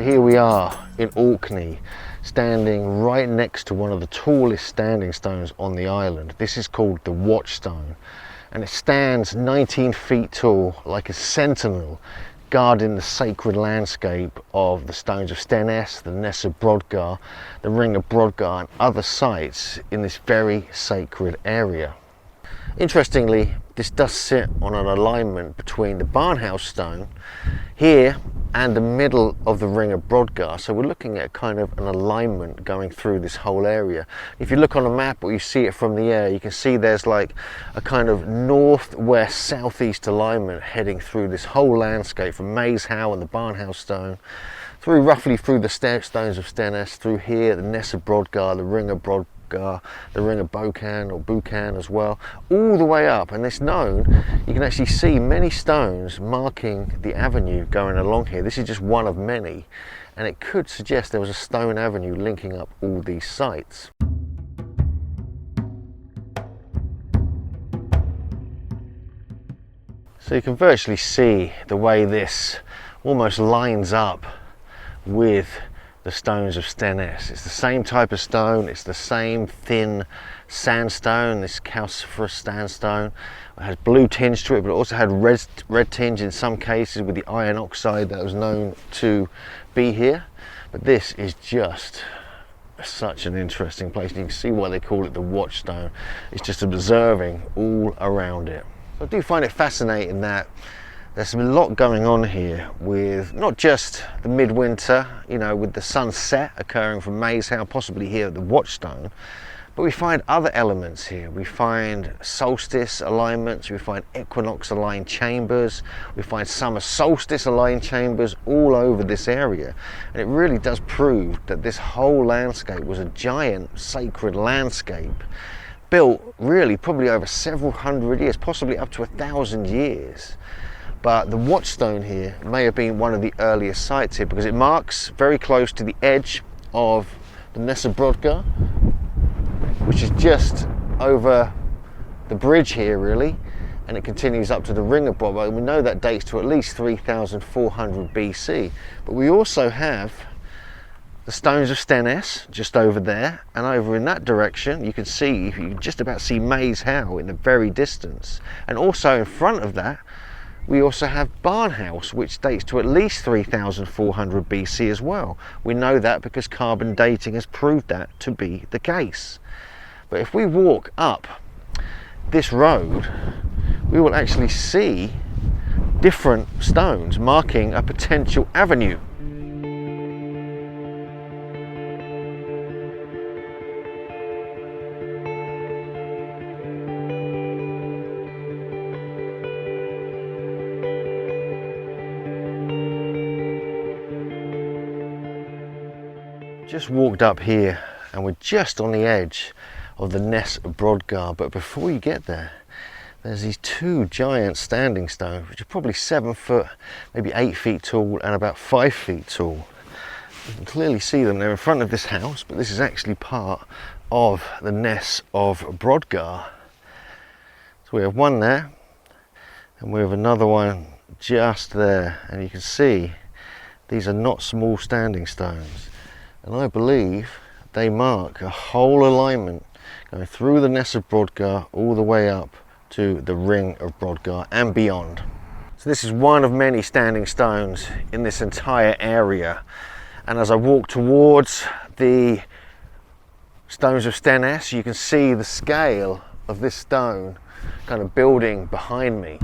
So here we are in Orkney, standing right next to one of the tallest standing stones on the island. This is called the Watchstone, and it stands 19 feet tall like a sentinel guarding the sacred landscape of the stones of Stenness, the Ness of Brodgar, the Ring of Brodgar and other sites in this very sacred area. Interestingly, this does sit on an alignment between the Barnhouse stone here and the middle of the Ring of Brodgar. So we're looking at kind of an alignment going through this whole area. If you look on a map or you see it from the air, you can see there's like a kind of northwest southeast alignment heading through this whole landscape from Maze Howe and the Barnhouse stone, through roughly through the stones of Stenness, through here, the Ness of Brodgar, the Ring of Brodgar, the Ring of Bocan or Buchan as well, all the way up. And it's known, you can actually see many stones marking the avenue going along here. This is just one of many, and it could suggest there was a stone avenue linking up all these sites. So you can virtually see the way this almost lines up with the stones of Stenness. It's the same type of stone, it's the same thin sandstone, this calciferous sandstone. It has blue tinge to it, but it also had red tinge in some cases with the iron oxide that was known to be here. But this is just such an interesting place, and you can see why they call it the Watchstone. It's just observing all around it. So I do find it fascinating that there's a lot going on here with not just the midwinter, you know, with the sunset occurring from Maze Howe, possibly here at the Watchstone, but we find other elements here. We find solstice alignments, we find equinox aligned chambers, we find summer solstice aligned chambers all over this area. And it really does prove that this whole landscape was a giant sacred landscape built really probably over several hundred years, possibly up to 1,000 years. But the Watchstone here may have been one of the earliest sites here, because it marks very close to the edge of the Ness of Brodgar, which is just over the bridge here really, and it continues up to the Ring of Brodgar. We know that dates to at least 3,400 BC, but we also have the stones of Stenness just over there, and over in that direction you can see, you can just about see Maze Howe in the very distance, and also in front of that we also have Barnhouse, which dates to at least 3,400 BC as well. We know that because carbon dating has proved that to be the case. But if we walk up this road, we will actually see different stones marking a potential avenue. Just walked up here and we're just on the edge of the Ness of Brodgar, but before you get there, there's these two giant standing stones which are probably 7 foot, maybe 8 feet tall and about 5 feet tall. You can clearly see them, they're in front of this house, but this is actually part of the Ness of Brodgar. So we have one there and we have another one just there, and you can see these are not small standing stones. And I believe they mark a whole alignment going through the Ness of Brodgar all the way up to the Ring of Brodgar and beyond. So this is one of many standing stones in this entire area. And as I walk towards the stones of Stenness, you can see the scale of this stone kind of building behind me.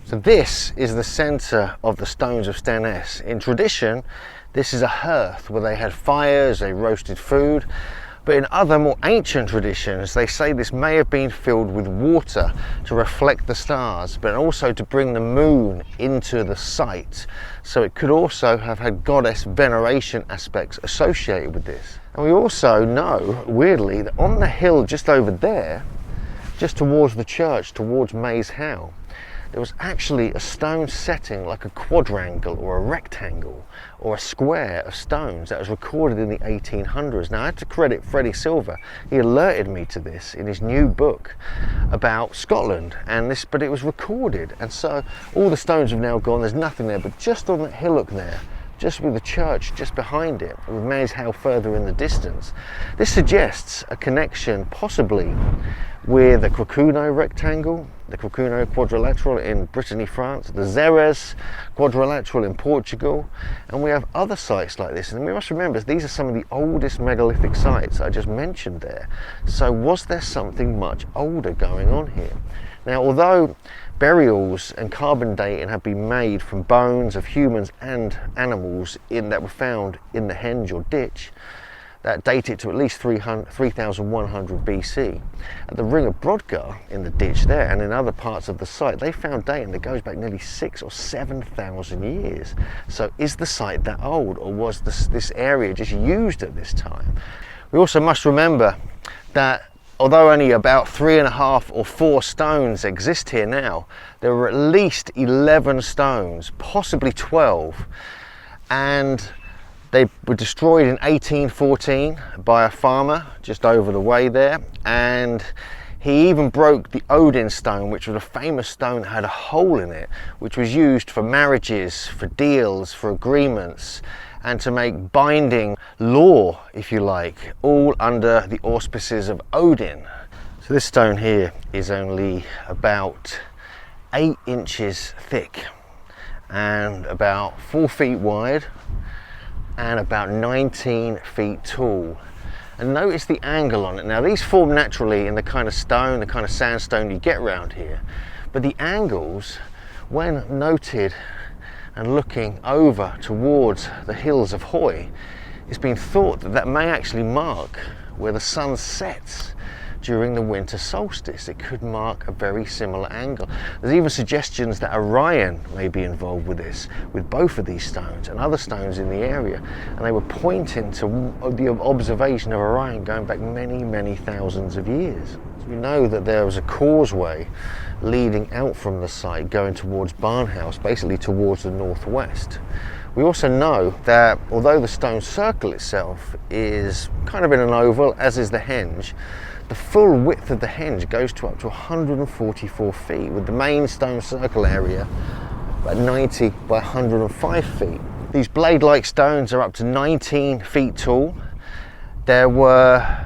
So this is the centre of the stones of Stenness. In tradition, this is a hearth where they had fires, they roasted food, but in other more ancient traditions, they say this may have been filled with water to reflect the stars, but also to bring the moon into the site. So it could also have had goddess veneration aspects associated with this. And we also know, weirdly, that on the hill just over there, just towards the church, towards Maze Howe, there was actually a stone setting like a quadrangle or a rectangle or a square of stones that was recorded in the 1800s. Now I had to credit Freddie Silver. He alerted me to this in his new book about Scotland, and this, but it was recorded, and so all the stones have now gone. There's nothing there, but just on that hillock there, just with the church just behind it, with Maze Hill further in the distance, this suggests a connection possibly with the Crocuno rectangle, the Crocuno quadrilateral in Brittany, France, the Xerez quadrilateral in Portugal, and we have other sites like this. And we must remember, these are some of the oldest megalithic sites I just mentioned there. So was there something much older going on here? Now, although burials and carbon dating have been made from bones of humans and animals that were found in the henge or ditch, that date it to at least 3100 BC. At the Ring of Brodgar in the ditch there and in other parts of the site, they found dating that goes back nearly 6,000 or 7,000 years. So is the site that old, or was this area just used at this time? We also must remember that although only about 3.5 or 4 stones exist here now, there were at least 11 stones, possibly 12, and they were destroyed in 1814 by a farmer just over the way there, and he even broke the Odin stone, which was a famous stone that had a hole in it, which was used for marriages, for deals, for agreements, and to make binding law, if you like, all under the auspices of Odin. So this stone here is only about 8 inches thick and about 4 feet wide and about 19 feet tall. And notice the angle on it. Now these form naturally in the kind of stone, the kind of sandstone you get around here, but the angles, when noted and looking over towards the hills of Hoy, it's been thought that that may actually mark where the sun sets during the winter solstice. It could mark a very similar angle. There's even suggestions that Orion may be involved with this, with both of these stones and other stones in the area, and they were pointing to the observation of Orion going back many, many thousands of years. So we know that there was a causeway leading out from the site going towards Barnhouse, basically towards the northwest. We also know that although the stone circle itself is kind of in an oval, as is the henge, the full width of the henge goes to up to 144 feet, with the main stone circle area about 90 by 105 feet. These blade-like stones are up to 19 feet tall. They were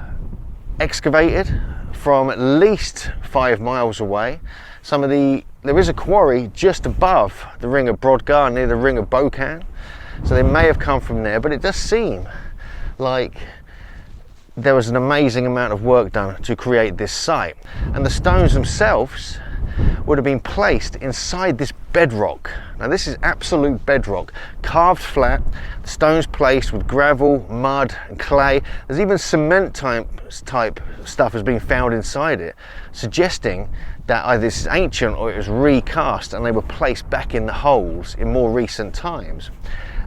excavated from at least 5 miles away. There is a quarry just above the Ring of Brodgar, near the Ring of Bocan, so they may have come from there, but it does seem like there was an amazing amount of work done to create this site. And the stones themselves would have been placed inside this bedrock. Now this is absolute bedrock, carved flat, the stones placed with gravel, mud and clay. There's even cement type stuff has been found inside it, suggesting that either this is ancient or it was recast and they were placed back in the holes in more recent times.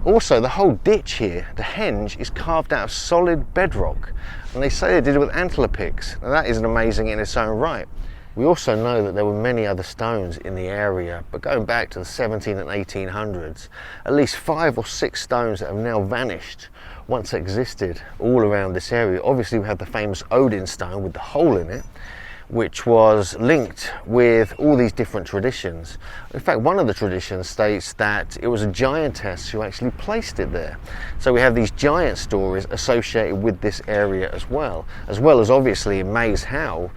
Also, the whole ditch here, the henge, is carved out of solid bedrock, and they say they did it with antler picks. Now that is amazing in its own right. We also know that there were many other stones in the area, but going back to the 17 and 1800s, at least 5 or 6 stones that have now vanished once existed all around this area. Obviously we have the famous Odin stone with the hole in it, which was linked with all these different traditions. In fact, one of the traditions states that it was a giantess who actually placed it there. So we have these giant stories associated with this area as well as obviously in Maze Hill,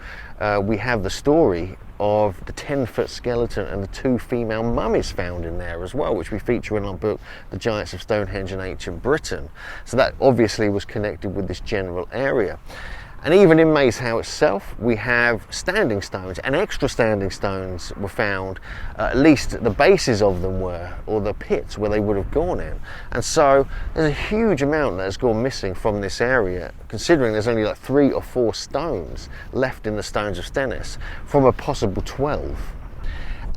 we have the story of the 10-foot skeleton and the 2 female mummies found in there as well, which we feature in our book, The Giants of Stonehenge in Ancient Britain. So that obviously was connected with this general area. And even in Maze Hill itself, we have standing stones, and extra standing stones were found, at least the bases of them were, or the pits where they would have gone in. And so there's a huge amount that has gone missing from this area, considering there's only like 3 or 4 stones left in the stones of Stenness from a possible 12.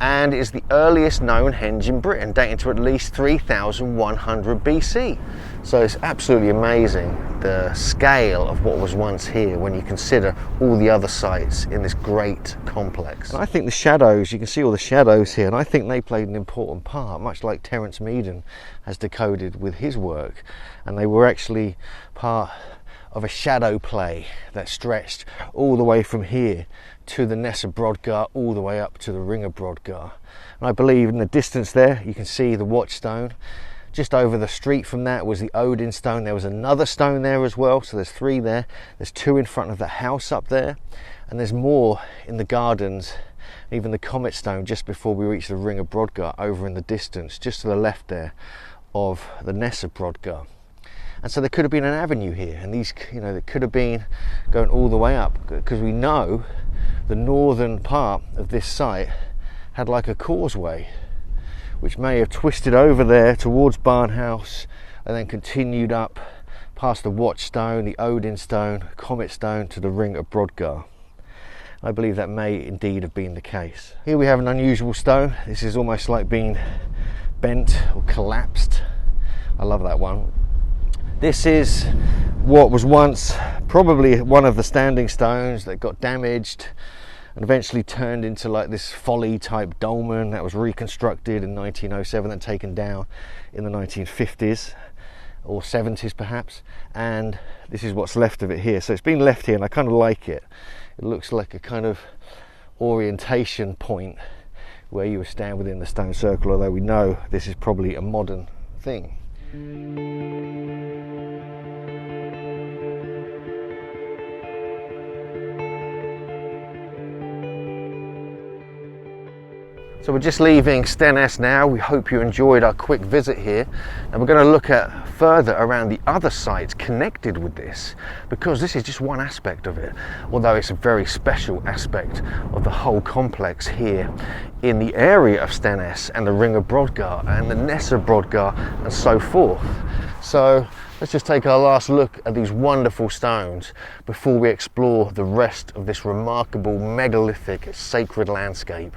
and is the earliest known henge in Britain, dating to at least 3100 BC. So it's absolutely amazing the scale of what was once here when you consider all the other sites in this great complex. And I think the shadows, you can see all the shadows here, and I think they played an important part, much like Terence Meaden has decoded with his work, and they were actually part of a shadow play that stretched all the way from here to the Ness of Brodgar, all the way up to the Ring of Brodgar. And I believe in the distance there you can see the Watchstone. Just over the street from that was the Odin stone. There was another stone there as well, so there's 3 there. There's 2 in front of the house up there, and there's more in the gardens, even the Comet stone just before we reach the Ring of Brodgar over in the distance, just to the left there of the Ness of Brodgar. And so there could have been an avenue here, and these, you know, it could have been going all the way up, because we know the northern part of this site had like a causeway which may have twisted over there towards Barnhouse and then continued up past the Watchstone, the Odin stone, Comet stone to the Ring of Brodgar. I believe that may indeed have been the case. Here we have an unusual stone. This is almost like being bent or collapsed. I love that one. This is what was once probably one of the standing stones that got damaged and eventually turned into like this folly type dolmen that was reconstructed in 1907 and taken down in the 1950s or 70s perhaps, and this is what's left of it here. So it's been left here, and I kind of like it. It looks like a kind of orientation point where you would stand within the stone circle, although we know this is probably a modern thing. So we're just leaving Stenness now. We hope you enjoyed our quick visit here, and we're going to look at further around the other sites connected with this, because this is just one aspect of it, although it's a very special aspect of the whole complex here in the area of Stenness and the Ring of Brodgar and the Ness of Brodgar and so forth. So let's just take our last look at these wonderful stones before we explore the rest of this remarkable megalithic sacred landscape.